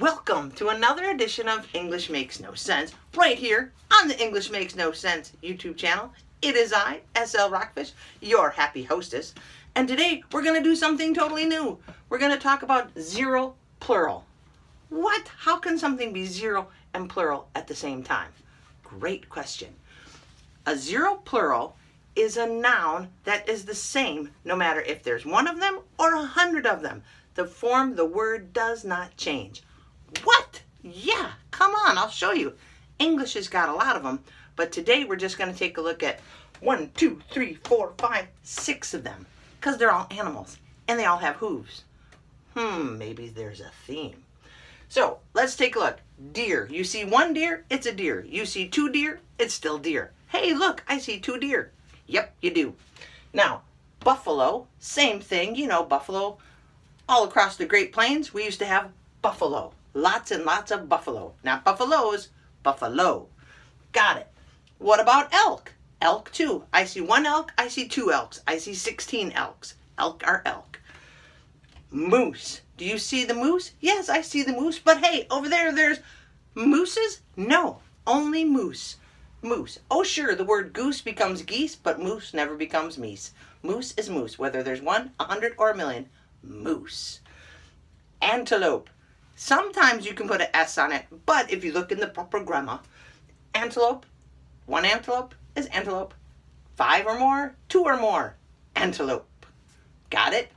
Welcome to another edition of English Makes No Sense, right here on the English Makes No Sense YouTube channel. It is I, SL Rockfish, your happy hostess, and today we're going to do something totally new. We're going to talk about zero plural. What? How can something be zero and plural at the same time? Great question. A zero plural is a noun that is the same no matter if there's one of them or 100 of them. The form, the word does not change. What? Yeah, come on, I'll show you. English has got a lot of them, but today we're just going to take a look at 1, 2, 3, 4, 5, 6 of them, because they're all animals, and they all have hooves. Maybe there's a theme. So, let's take a look. Deer. You see one deer, it's a deer. You see two deer, it's still deer. Hey, look, I see two deer. Yep, you do. Now, buffalo, same thing. You know, buffalo. All across the Great Plains, we used to have buffalo. Lots and lots of buffalo. Not buffaloes, buffalo. Got it. What about elk? Elk too. I see one elk, I see two elks. I see 16 elks. Elk are elk. Moose. Do you see the moose? Yes, I see the moose. But hey, over there, there's mooses? No, only moose. Moose. Oh sure, the word goose becomes geese, but moose never becomes meese. Moose is moose, whether there's 1, 100, or 1,000,000. Moose. Antelope. Sometimes you can put an S on it, but if you look in the proper grammar, antelope, one antelope is antelope. 5 or more, 2 or more, antelope. Got it?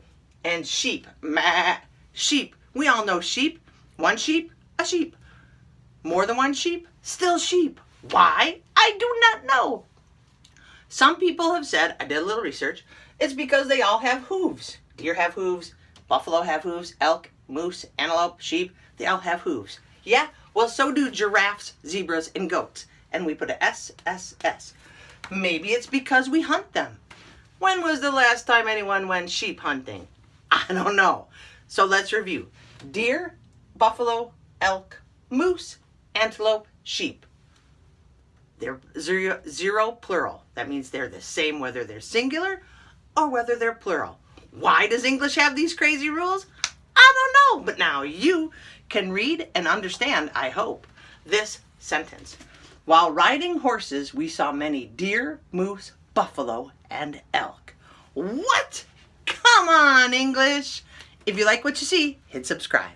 And sheep. Meh. Sheep. We all know sheep. One sheep, a sheep. More than one sheep, still sheep. Why? I do not know. Some people have said, I did a little research, it's because they all have hooves. Deer have hooves, buffalo have hooves, elk, moose, antelope, sheep, they all have hooves. Yeah, well so do giraffes, zebras, and goats. And we put a S, S, S. Maybe it's because we hunt them. When was the last time anyone went sheep hunting? I don't know. So let's review. Deer, buffalo, elk, moose, antelope, sheep. They're zero plural. That means they're the same whether they're singular or whether they're plural. Why does English have these crazy rules? I don't know, but now you can read and understand, I hope, this sentence. While riding horses, we saw many deer, moose, buffalo, and elk. What? Come on, English! If you like what you see, hit subscribe.